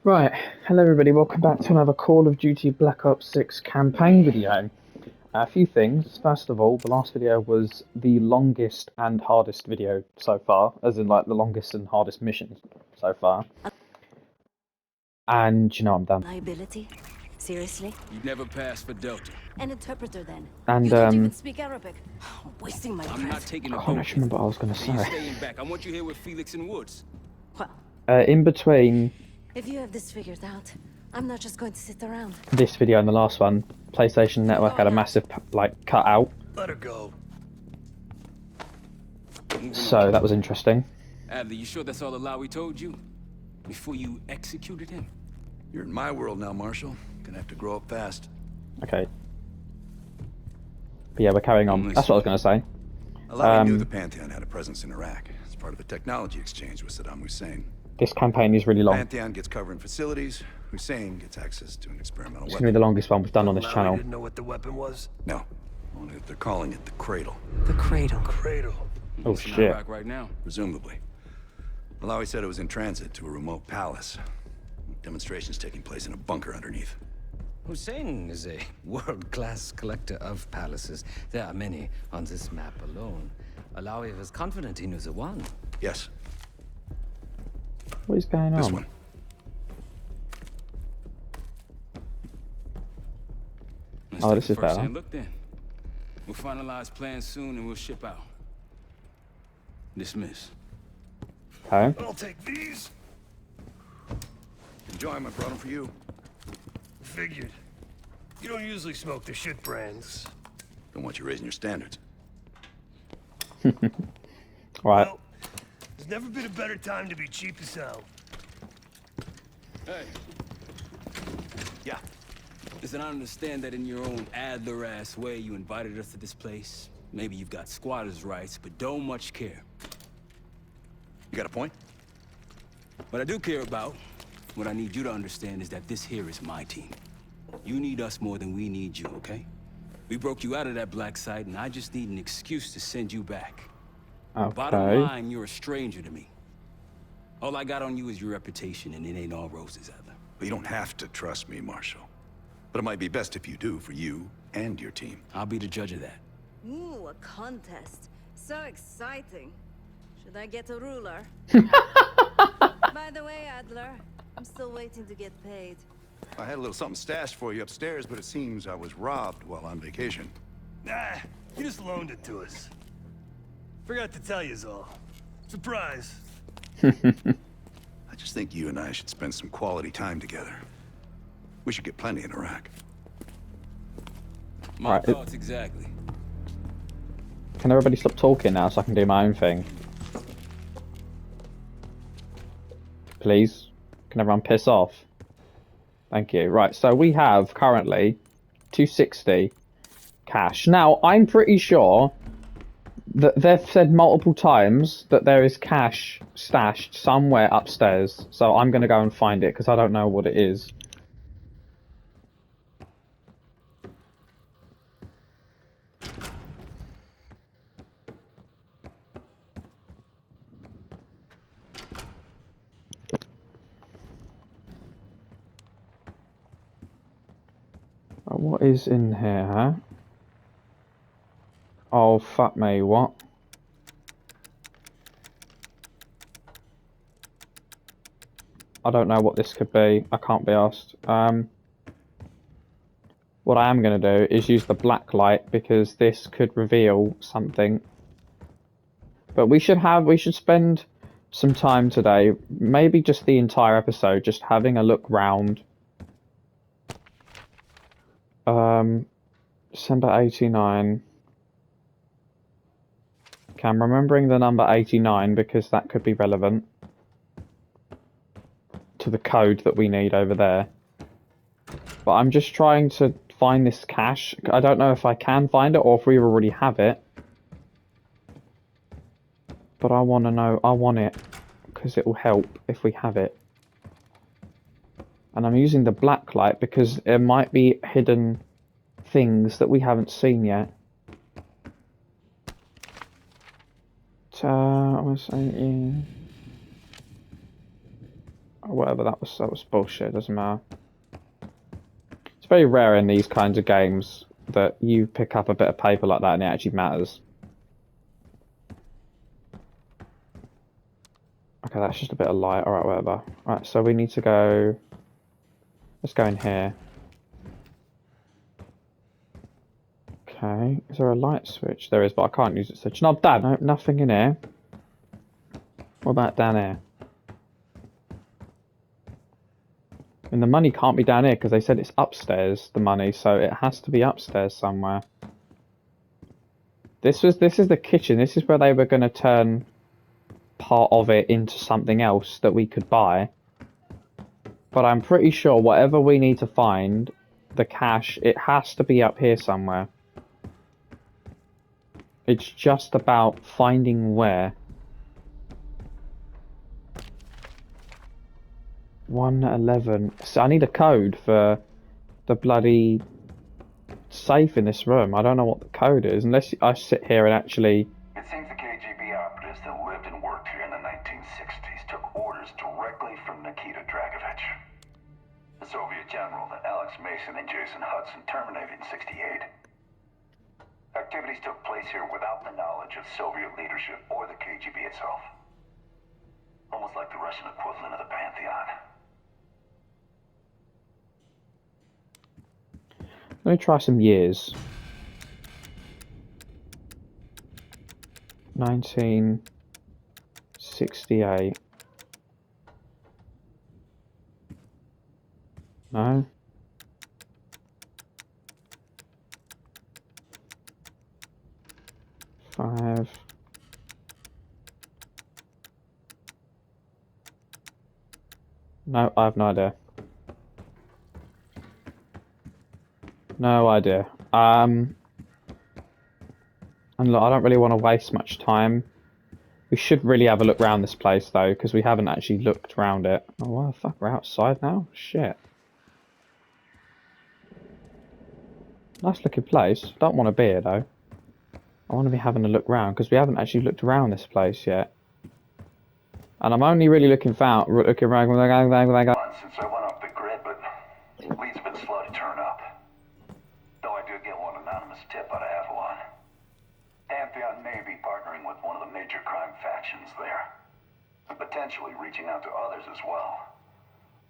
Right, hello everybody, welcome back to another Call of Duty Black Ops 6 campaign video. A few things. First of all, the last video was the longest and hardest video so far, as in like the longest and hardest mission so far. And you know I'm done. Liability? Seriously? You never passed for Delta. An interpreter then. And you don't even speak Arabic. Wasting my breath. I'm not taking a I can't actually remember what I was going to You're say. staying back. I want you here with Felix and Woods. Well, In between if you have this figured out, I'm not just going to sit around. this video and the last one, PlayStation Network had a massive like cutout. Let her go. So that was interesting. Adley, you sure that's all the lie we told you? Before you executed him? You're in my world now, Marshall. Gonna have to grow up fast. Okay. But yeah, we're carrying on. That's what I was going to say. Alawi knew the Pantheon had a presence in Iraq. It's part of a technology exchange with Saddam Hussein. This campaign is really long. Pantheon gets cover in facilities. Hussein gets access to an experimental It's weapon. going to be the longest one we've done on this channel. Didn't know what the weapon was. No, only that they're calling it the Cradle, The cradle. Cradle. Oh It's in shit. Iraq right now. presumably. Alawi said it was in transit to a remote palace. Demonstrations taking place in a bunker underneath. Hussein is a world-class collector of palaces. There are many on this map alone. Alawi was confident he knew the one. Yes, What is going on? this one. Let's Oh, take this a is first better. hand look then. We'll finalize plans soon and we'll ship out. Dismiss. Okay. I'll take these. Enjoy them, I brought them for you. Figured. You don't usually smoke the shit brands. Don't want you raising your standards. Right. Well, there's never been a better time to be cheap as hell. Hey. Yeah. Listen, I understand that in your own Adler-ass way you invited us to this place. Maybe you've got squatters' rights, but don't much care. You got a point? What I do care about, what I need you to understand is that this here is my team. You need us more than we need you, okay? We broke you out of that black site, and I just need an excuse to send you back. Bottom Okay. line, you're a stranger to me. All I got on you is your reputation, and it ain't all roses, Adler. But you don't have to trust me, Marshall. But it might be best if you do for you and your team. I'll be the judge of that. Ooh, a contest. So exciting. Should I get a ruler? By the way, Adler, I'm still waiting to get paid. I had a little something stashed for you upstairs, but it seems I was robbed while on vacation. Nah, you just loaned it to us. Forgot to tell yous all. Surprise. I just think you and I should spend some quality time together. We should get plenty in Iraq. My Alright, thoughts exactly. Can everybody stop talking now so I can do my own thing? Please? Can everyone piss off? Thank you. Right, so we have currently 260 cash. Now, I'm pretty sure that they've said multiple times that there is cash stashed somewhere upstairs. So I'm going to go and find it because I don't know what it is. What is in here, huh? Oh, fuck me, what? I don't know what this could be. I can't be asked. What I am going to do is use the black light because this could reveal something. But we should spend some time today, maybe just the entire episode, just having a look round. December 89. Okay, I'm remembering the number 89 because that could be relevant to the code that we need over there. But I'm just trying to find this cache. I don't know if I can find it or if we already have it. But I want to know, I want it. Because it will help if we have it. And I'm using the black light because there might be hidden things that we haven't seen yet. Whatever, that was bullshit, doesn't matter. It's very rare in these kinds of games that you pick up a bit of paper like that and it actually matters. Okay, that's just a bit of light, alright, whatever. Right, so we need to go... Let's go in here. Okay, is there a light switch? There is, but I can't use it, so... No, Dad! No, nothing in here. What about down here? And the money can't be down here because they said it's upstairs, the money, so it has to be upstairs somewhere. This is the kitchen. This is where they were going to turn part of it into something else that we could buy. But I'm pretty sure whatever we need to find, the cache, it has to be up here somewhere. It's just about finding where. 111. So I need a code for the bloody safe in this room. I don't know what the code is, unless I sit here and actually... It seems the KGB operatives that lived and worked here in the 1960s took orders directly from Nikita Dragovich, the Soviet general that Alex Mason and Jason Hudson terminated in '68. Activities took place here without the knowledge of Soviet leadership or the KGB itself. Almost like the Russian equivalent of the Pantheon. Let me try some years. 1968. No. Five. No, I have no idea. No idea. And look, I don't really want to waste much time. We should really have a look around this place though, because we haven't actually looked around it. Oh, what the fuck? We're outside now? Shit. Nice looking place. Don't want to be here though. I want to be having a look around because we haven't actually looked around this place yet. And I'm only really looking around. Since I went off the grid, but leads have been slow to turn up. Though I did get one anonymous tip out of Avalon. Pantheon may be partnering with one of the major crime factions there, and potentially reaching out to others as well.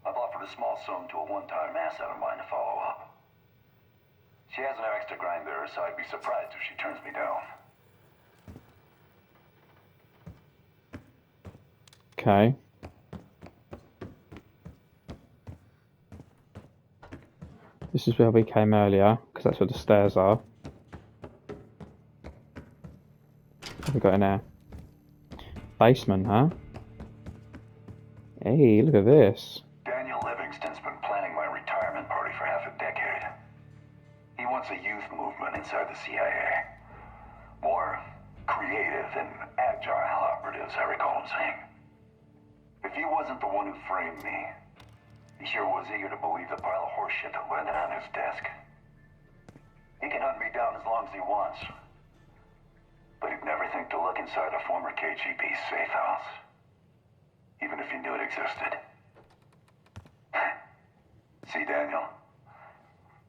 I've offered a small sum to a one-time asset of mine to follow up. She has no extra grind there, so I'd be surprised if she turns me down. Okay. This is where we came earlier, because that's where the stairs are. What have we got in there? Basement, huh? Hey, look at this. Daniel Livingston's been planning my retirement party for half a decade. He wants a youth movement inside the CIA. More creative and agile operatives, I recall him saying. If he wasn't the one who framed me, he sure was eager to believe the pile of horseshit that landed on his desk. He can hunt me down as long as he wants. But he'd never think to look inside a former KGB safe house. Even if he knew it existed. See, Daniel?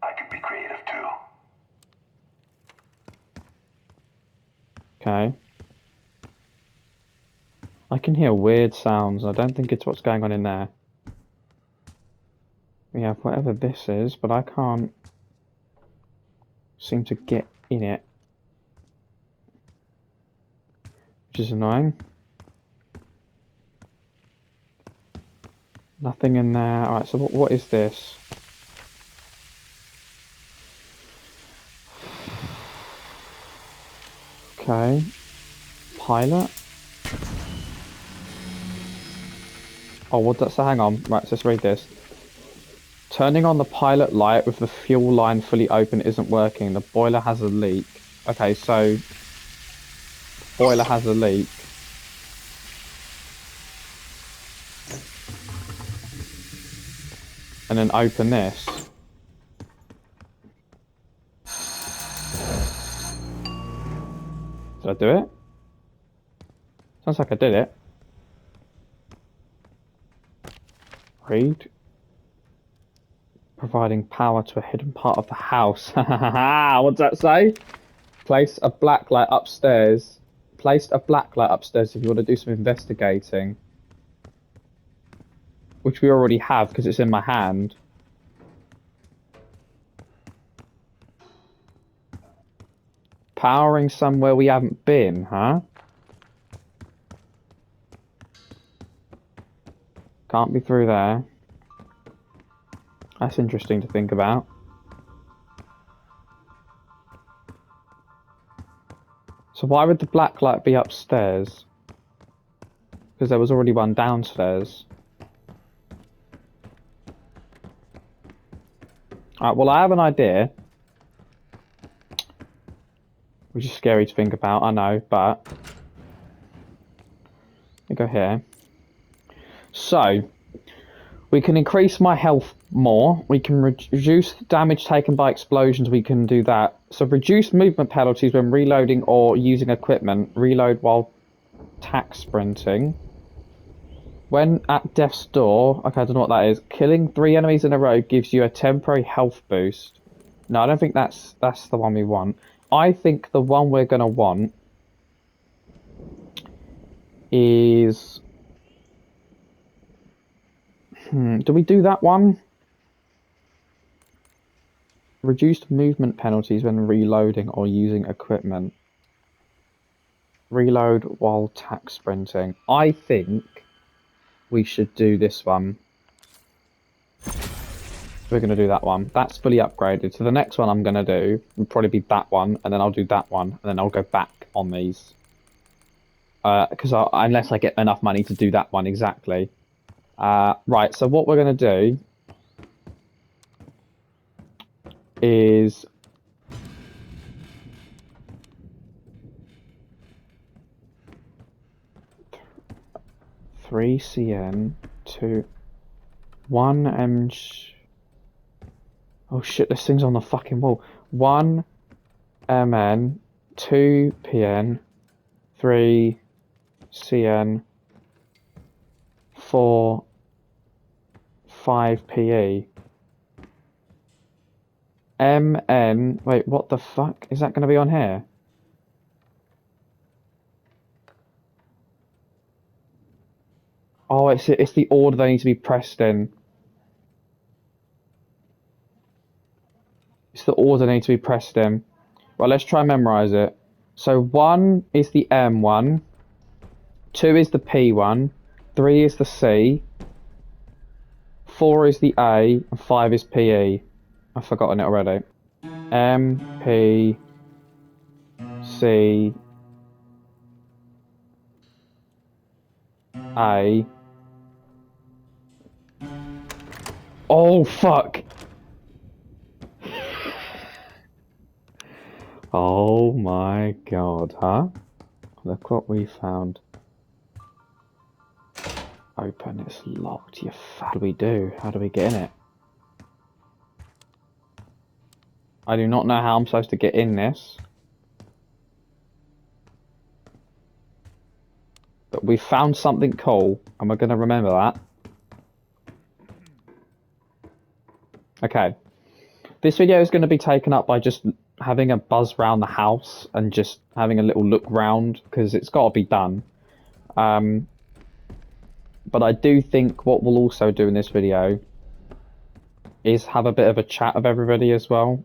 I can be creative too. Okay. I can hear weird sounds. I don't think it's what's going on in there. We have whatever this is, but I can't seem to get in it. Which is annoying. Nothing in there. Alright, so what is this? Okay. Pilot? Oh, what does that say? Hang on. Right, so let's read this. Turning on the pilot light with the fuel line fully open isn't working. The boiler has a leak. Okay, so... boiler has a leak. And then open this. Did I do it? Sounds like I did it. Read. Providing power to a hidden part of the house. What's that say? Place a black light upstairs. Placed a black light upstairs if you want to do some investigating. Which we already have because it's in my hand. Powering somewhere we haven't been, huh? Can't be through there. That's interesting to think about. So why would the black light be upstairs? Because there was already one downstairs. Alright, well I have an idea. Which is scary to think about, I know, but... let me go here. So, we can increase my health more. We can reduce damage taken by explosions. We can do that. So, reduce movement penalties when reloading or using equipment. Reload while tack sprinting. When at death's door... okay, I don't know what that is. Killing 3 enemies in a row gives you a temporary health boost. No, I don't think that's the one we want. I think the one we're going to want is... do we do that one? Reduced movement penalties when reloading or using equipment. Reload while tack sprinting. I think we should do this one. We're going to do that one. That's fully upgraded. So the next one I'm going to do will probably be that one, and then I'll do that one, and then I'll go back on these. Because unless I get enough money to do that one exactly. Right, so what we're going to do is... 3 CN, 1 MG... oh shit, this thing's on the fucking wall. 1 MN, 2 PN, 3 CN, 4, 5 PE. MN, wait, what the fuck? Is that going to be on here? Oh, it's the order they need to be pressed in. It's the order they need to be pressed in. Right, let's try and memorise it. So 1 is the M one, 2 is the P one, 3 is the C, 4 is the A, and 5 is PE. I've forgotten it already. M, P, C, A. Oh, fuck! Oh my god, huh? Look what we found. Open, it's locked, you fat. What do we do? How do we get in it? I do not know how I'm supposed to get in this. But we found something cool, and we're going to remember that. Okay. This video is going to be taken up by just having a buzz around the house and just having a little look round, because it's got to be done. But I do think what we'll also do in this video is have a bit of a chat with everybody as well.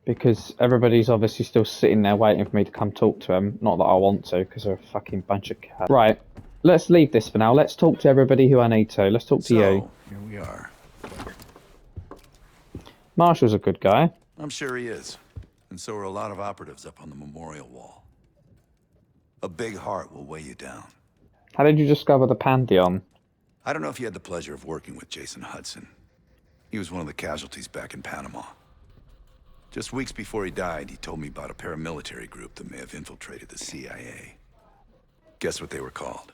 Because everybody's obviously still sitting there waiting for me to come talk to them. Not that I want to, because they're a fucking bunch of cats. Right, let's leave this for now. Let's talk to everybody who I need to. Let's talk to you. Here we are. Marshall's a good guy. I'm sure he is. And so are a lot of operatives up on the memorial wall. A big heart will weigh you down. How did you discover the Pantheon? I don't know if you had the pleasure of working with Jason Hudson. He was one of the casualties back in Panama. Just weeks before he died, he told me about a paramilitary group that may have infiltrated the CIA. Guess what they were called?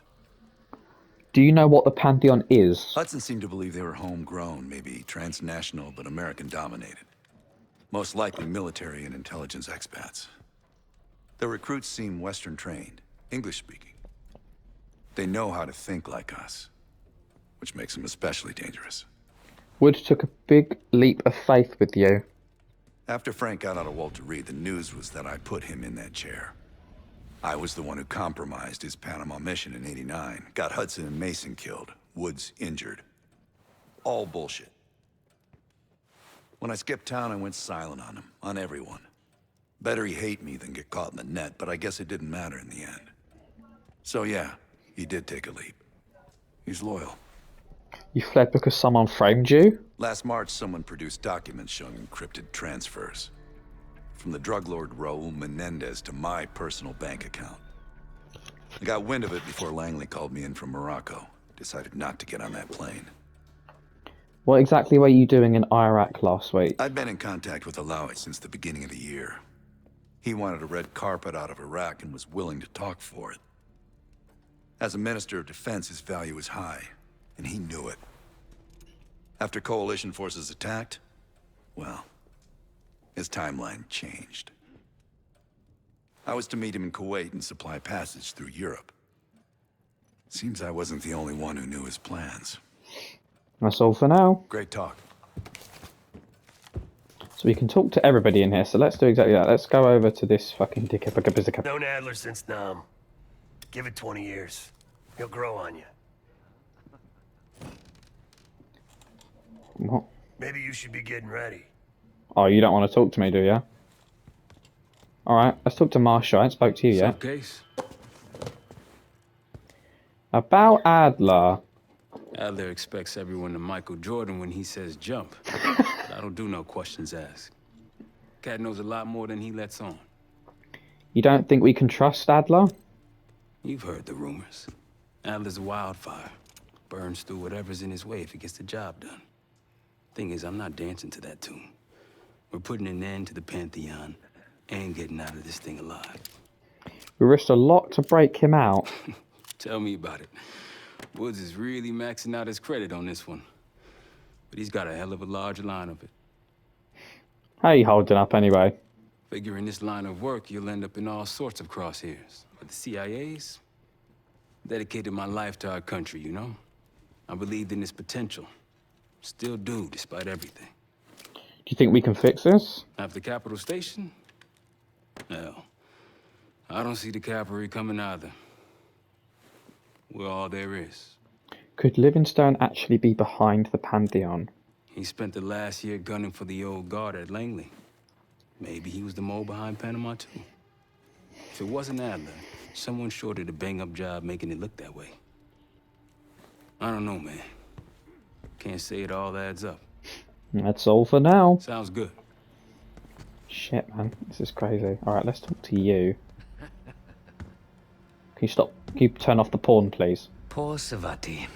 Do you know what the Pantheon is? Hudson seemed to believe they were homegrown, maybe transnational, but American-dominated. Most likely military and intelligence expats. The recruits seem Western-trained, English-speaking. They know how to think like us, which makes them especially dangerous. Wood took a big leap of faith with you. After Frank got out of Walter Reed, the news was that I put him in that chair. I was the one who compromised his Panama mission in '89, got Hudson and Mason killed, Woods injured. All bullshit. When I skipped town, I went silent on him, on everyone. Better he hate me than get caught in the net, but I guess it didn't matter in the end. So yeah, he did take a leap. He's loyal. You fled because someone framed you? Last March, someone produced documents showing encrypted transfers. From the drug lord Raul Menendez to my personal bank account. I got wind of it before Langley called me in from Morocco. Decided not to get on that plane. What exactly were you doing in Iraq last week? I'd been in contact with Alawi since the beginning of the year. He wanted a red carpet out of Iraq and was willing to talk for it. As a Minister of Defense, his value is high, and he knew it. After coalition forces attacked, well, his timeline changed. I was to meet him in Kuwait and supply passage through Europe. Seems I wasn't the only one who knew his plans. That's all for now. Great talk. So we can talk to everybody in here, so let's do exactly that. Let's go over to this fucking dickhead. Known Adler since Nam. Give it 20 years. He'll grow on you. What? Maybe you should be getting ready. Oh, you don't want to talk to me, do you? Alright, let's talk to Marshall. I ain't spoke to you yet. Case. About Adler. Adler expects everyone to Michael Jordan when he says jump. But I don't do no questions asked. Cat knows a lot more than he lets on. You don't think we can trust Adler? You've heard the rumors. Adler's a wildfire. Burns through whatever's in his way if he gets the job done. Thing is, I'm not dancing to that tune. We're putting an end to the Pantheon and getting out of this thing alive. We risked a lot to break him out. Tell me about it. Woods is really maxing out his credit on this one. But he's got a hell of a large line of it. How you holding up anyway? Figure in this line of work, you'll end up in all sorts of crosshairs. But the CIA's dedicated my life to our country, you know? I believed in its potential. Still do, despite everything. Do you think we can fix this? After Capital Station? Hell, I don't see the cavalry coming either. We're all there is. Could Livingstone actually be behind the Pantheon? He spent the last year gunning for the old guard at Langley. Maybe he was the mole behind Panama, too. If it wasn't Adler, someone sure did a bang-up job making it look that way. I don't know, man. Can't say it all adds up. That's all for now. Sounds good. Shit, man. This is crazy. Alright, let's talk to you. Can you stop? Can you turn off the porn, please? Poor Savati.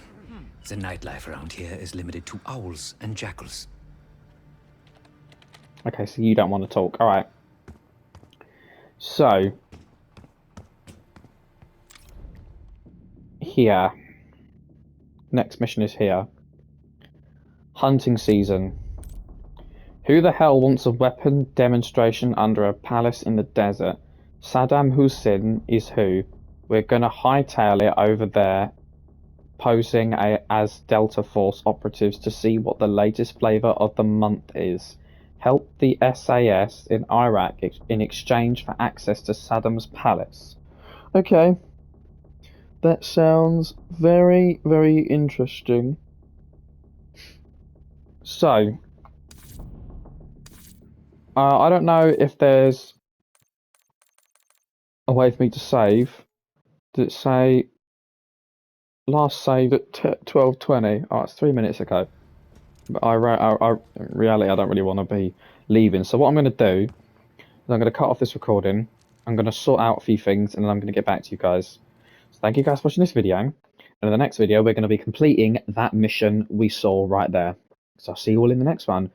The nightlife around here is limited to owls and jackals. Okay, so you don't want to talk. Alright. So. Here. Next mission is here. Hunting season. Who the hell wants a weapon demonstration under a palace in the desert? Saddam Hussein is who? We're gonna hightail it over there, posing as Delta Force operatives to see what the latest flavor of the month is. Help the SAS in Iraq in exchange for access to Saddam's palace. Okay. That sounds very, very interesting. So, I don't know if there's a way for me to save. Did it say last save at 12:20? Oh, it's 3 minutes ago. But reality, I don't really want to be leaving. So what I'm going to do is I'm going to cut off this recording. I'm going to sort out a few things, and then I'm going to get back to you guys. So thank you guys for watching this video. And in the next video, we're going to be completing that mission we saw right there. So I'll see you all in the next one.